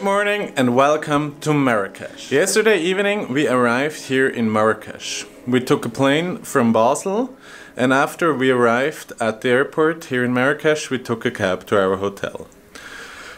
Good morning and welcome to Marrakech. Yesterday evening we arrived here in Marrakech. We took a plane from Basel and after we arrived at the airport here in Marrakech we took a cab to our hotel.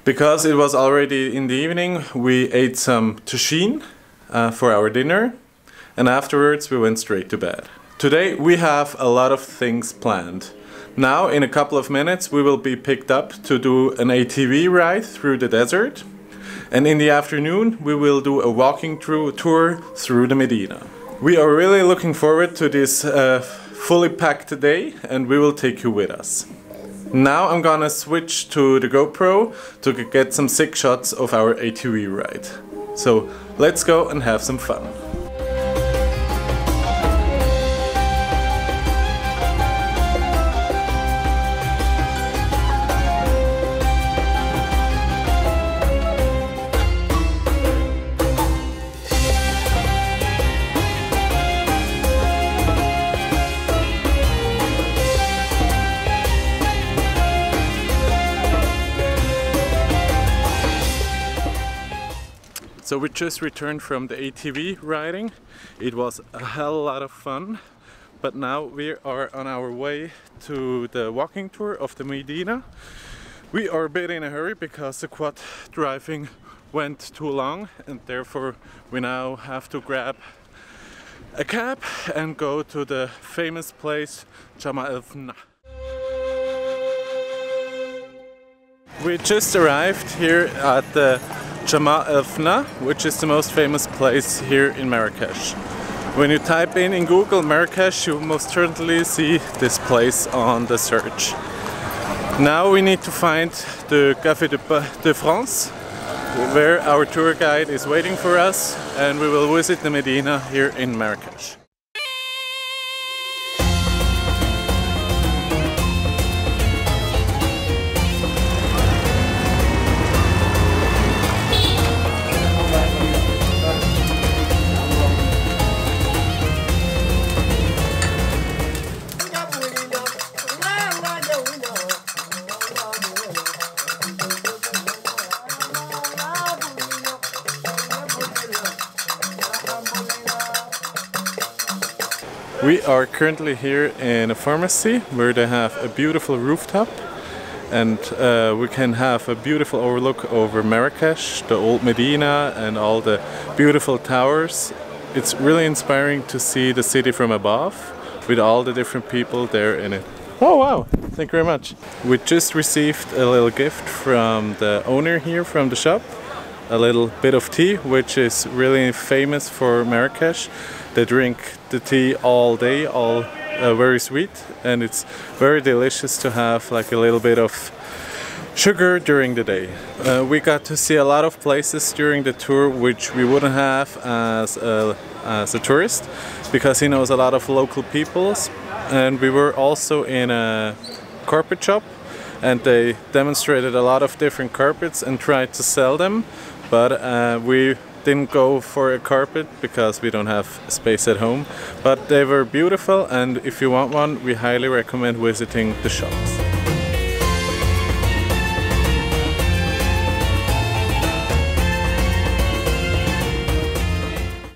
Because it was already in the evening we ate some tagines for our dinner and afterwards we went straight to bed. Today we have a lot of things planned. Now in a couple of minutes we will be picked up to do an ATV ride through the desert. And in the afternoon we will do a walking tour through the Medina. We are really looking forward to this fully packed day and we will take you with us. Now I'm gonna switch to the GoPro to get some sick shots of our ATV ride. So let's go and have some fun. So we just returned from the ATV riding. It was a hell lot of fun, but now we are on our way to the walking tour of the Medina. We are a bit in a hurry because the quad driving went too long and therefore we now have to grab a cab and go to the famous place Jardin. We just arrived here at the Jardin, which is the most famous place here in Marrakech. When you type in Google Marrakech, you most certainly see this place on the search. Now we need to find the Café de France, where our tour guide is waiting for us, and we will visit the Medina here in Marrakech. We are currently here in a pharmacy where they have a beautiful rooftop and we can have a beautiful overlook over Marrakech, the old Medina and all the beautiful towers. It's really inspiring to see the city from above with all the different people there in it. Oh wow, thank you very much. We just received a little gift from the owner here from the shop. A little bit of tea, which is really famous for Marrakech. They drink the tea all day, very sweet, and it's very delicious to have like a little bit of sugar during the day. We got to see a lot of places during the tour which we wouldn't have as a tourist, because he knows a lot of local peoples. And we were also in a carpet shop and they demonstrated a lot of different carpets and tried to sell them. But we didn't go for a carpet because we don't have space at home. But they were beautiful, and if you want one, we highly recommend visiting the shops.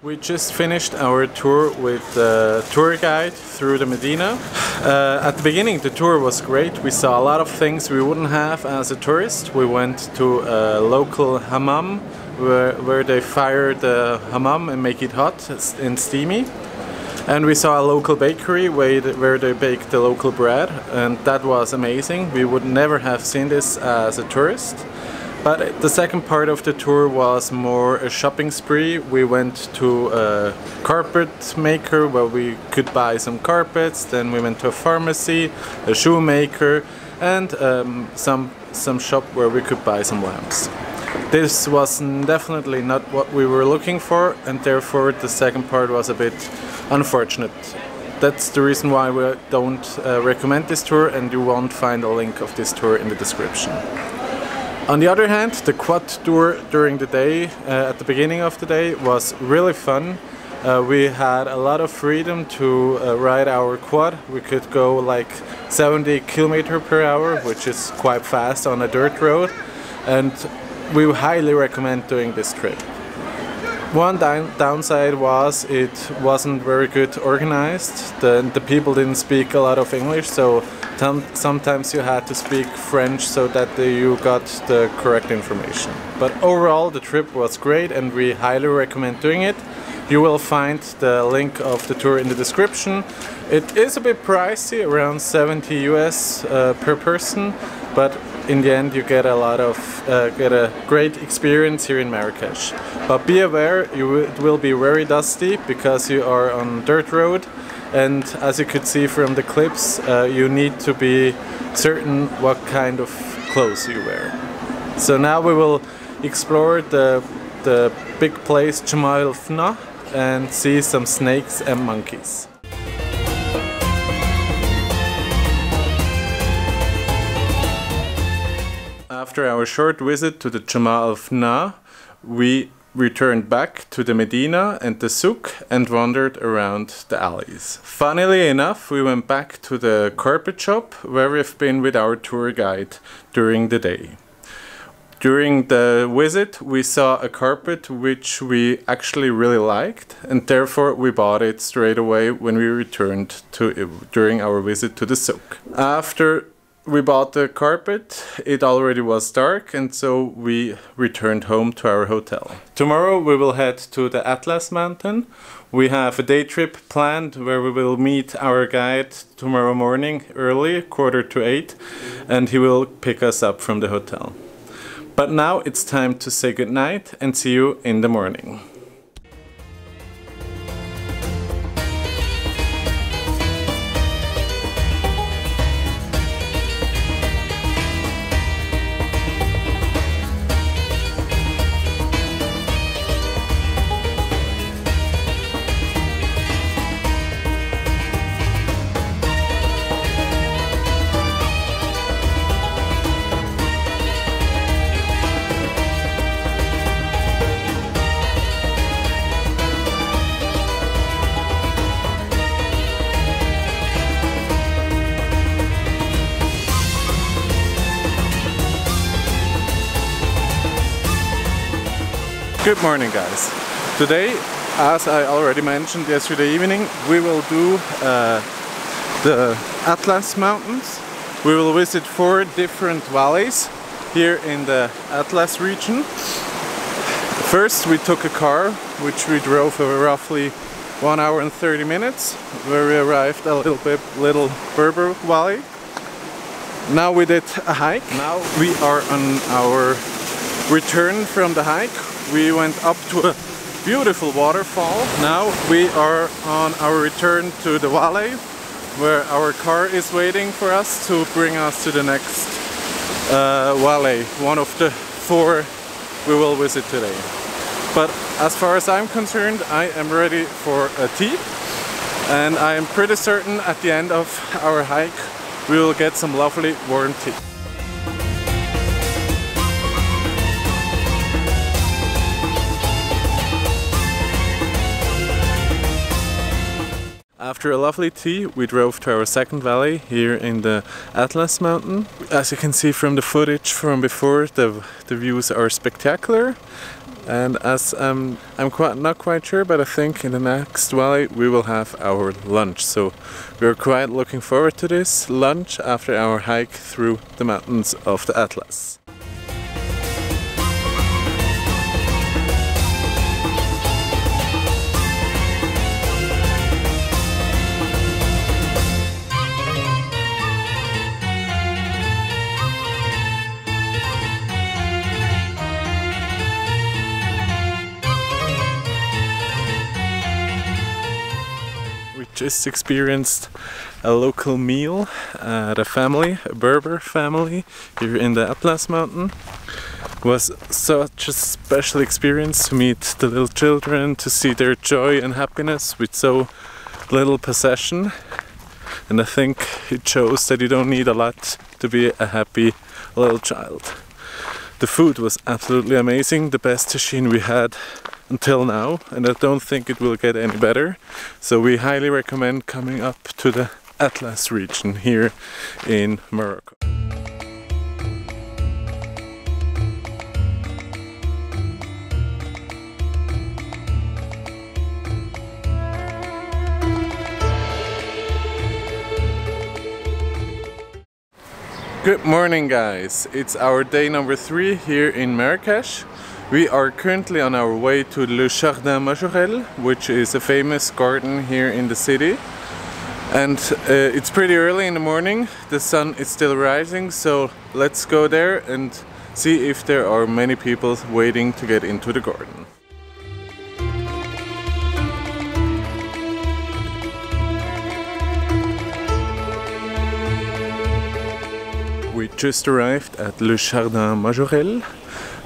We just finished our tour with the tour guide through the Medina. At the beginning the tour was great. We saw a lot of things we wouldn't have as a tourist. We went to a local hammam where they fire the hammam and make it hot and steamy. And we saw a local bakery where they bake the local bread, and that was amazing. We would never have seen this as a tourist. But the second part of the tour was more a shopping spree. We went to a carpet maker where we could buy some carpets, then we went to a pharmacy, a shoemaker, and some shop where we could buy some lamps. This was definitely not what we were looking for, and therefore the second part was a bit unfortunate. That's the reason why we don't recommend this tour, and you won't find a link of this tour in the description. On the other hand, the quad tour during the day, at the beginning of the day, was really fun. We had a lot of freedom to ride our quad. We could go like 70 km/h, which is quite fast on a dirt road. And we highly recommend doing this trip. One downside was it wasn't very good organized. The people didn't speak a lot of English, so sometimes you had to speak French so that you got the correct information. But overall the trip was great and we highly recommend doing it. You will find the link of the tour in the description. It is a bit pricey, around 70 US per person, but in the end you get a great experience here in Marrakech. But be aware, it will be very dusty because you are on dirt road, and as you could see from the clips, you need to be certain what kind of clothes you wear. So now we will explore the big place Meknes and see some snakes and monkeys. After our short visit to the Meknes, we returned back to the Medina and the Souks and wandered around the alleys. Funnily enough, we went back to the carpet shop where we've been with our tour guide during the day. During the visit, we saw a carpet which we actually really liked, and therefore we bought it straight away when we returned during our visit to the Souks. After we bought the carpet, it already was dark, and so we returned home to our hotel. Tomorrow we will head to the Atlas mountain. We have a day trip planned where we will meet our guide tomorrow morning early, 7:45, and he will pick us up from the hotel. But now it's time to say goodnight and see you in the morning. Good morning, guys. Today, as I already mentioned yesterday evening, we will do the Atlas Mountains. We will visit 4 different valleys here in the Atlas region. First we took a car which we drove for roughly 1 hour and 30 minutes, where we arrived at a little Berber valley. Now we did a hike. Now we are on our return from the hike. We went up to a beautiful waterfall. Now we are on our return to the valley, where our car is waiting for us to bring us to the next valley, one of the 4 we will visit today. But as far as I'm concerned, I am ready for a tea, and I am pretty certain at the end of our hike we will get some lovely warm tea. After a lovely tea, we drove to our second valley here in the Atlas mountain. As you can see from the footage from before, the views are spectacular. And as I'm not quite sure, but I think in the next valley we will have our lunch. So we're quite looking forward to this lunch after our hike through the mountains of the Atlas. Just experienced a local meal at a Berber family here in the Atlas mountain. It was such a special experience to meet the little children, to see their joy and happiness with so little possession. And I think it shows that you don't need a lot to be a happy little child. The food was absolutely amazing, the best tagine we had until now, and I don't think it will get any better. So we highly recommend coming up to the Atlas region here in Morocco. Good morning, guys. It's our day number 3 here in Marrakech. We are currently on our way to Le Jardin Majorelle, which is a famous garden here in the city. And it's pretty early in the morning. The sun is still rising, so let's go there and see if there are many people waiting to get into the garden. We just arrived at Le Jardin Majorelle.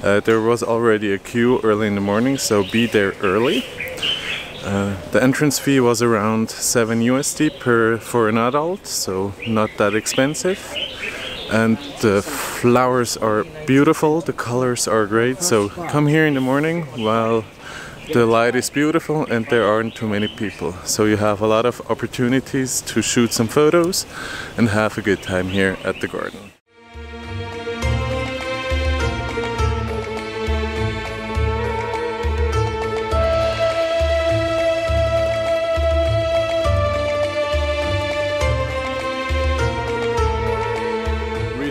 There was already a queue early in the morning, so be there early. The entrance fee was around 7 USD for an adult, so not that expensive. And the flowers are beautiful, the colors are great, so come here in the morning while the light is beautiful and there aren't too many people. So you have a lot of opportunities to shoot some photos and have a good time here at the garden.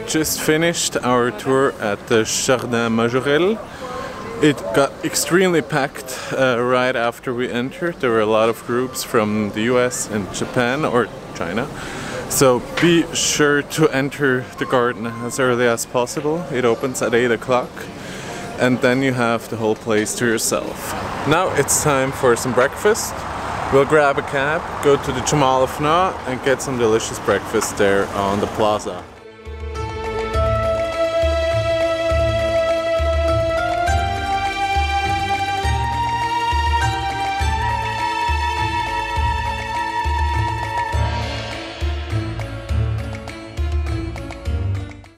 Just finished our tour at the Jardin Majorelle. It got extremely packed right after we entered. There were a lot of groups from the US and Japan or China. So be sure to enter the garden as early as possible. It opens at 8 o'clock and then you have the whole place to yourself. Now it's time for some breakfast. We'll grab a cab, go to the Jamal of Na and get some delicious breakfast there on the plaza.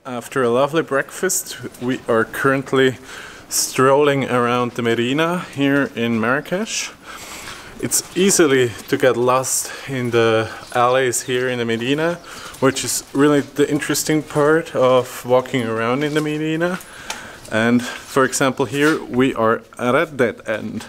After a lovely breakfast, we are currently strolling around the Medina here in Marrakech. It's easily to get lost in the alleys here in the Medina, which is really the interesting part of walking around in the Medina. And for example, here we are at a dead end.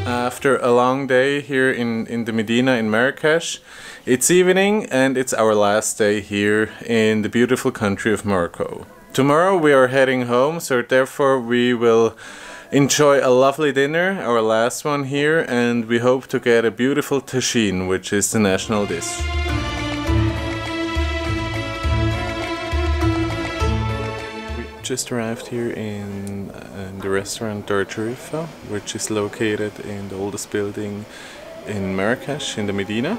After a long day here in the Medina in Marrakech, it's evening and it's our last day here in the beautiful country of Morocco. Tomorrow we are heading home, so therefore we will enjoy a lovely dinner, our last one here, and we hope to get a beautiful tagine, which is the national dish. Just arrived here in the restaurant Darjarifa, which is located in the oldest building in Marrakech in the Medina.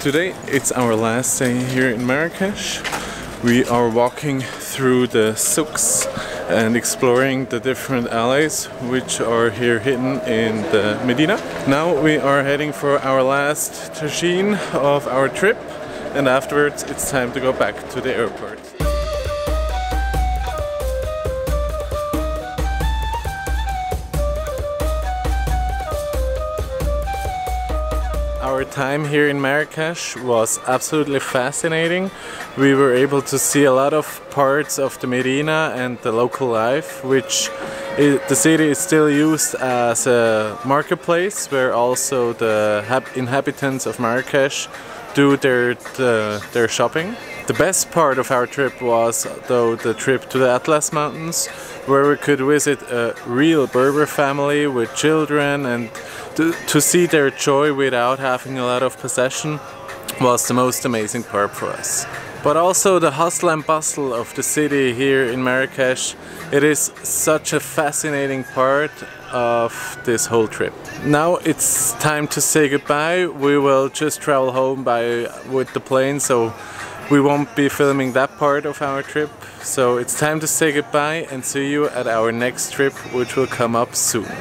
Today it's our last day here in Marrakech. We are walking through the Souks and exploring the different alleys which are here hidden in the Medina. Now we are heading for our last tagine of our trip, and afterwards it's time to go back to the airport. Our time here in Marrakech was absolutely fascinating. We were able to see a lot of parts of the Medina and the local life, the city is still used as a marketplace where also the inhabitants of Marrakech do their shopping. The best part of our trip was, though, the trip to the Atlas Mountains, where we could visit a real Berber family with children, and to see their joy without having a lot of possession was the most amazing part for us. But also the hustle and bustle of the city here in Marrakech, it is such a fascinating part of this whole trip. Now it's time to say goodbye. We will just travel home with the plane, so we won't be filming that part of our trip. So it's time to say goodbye and see you at our next trip, which will come up soon.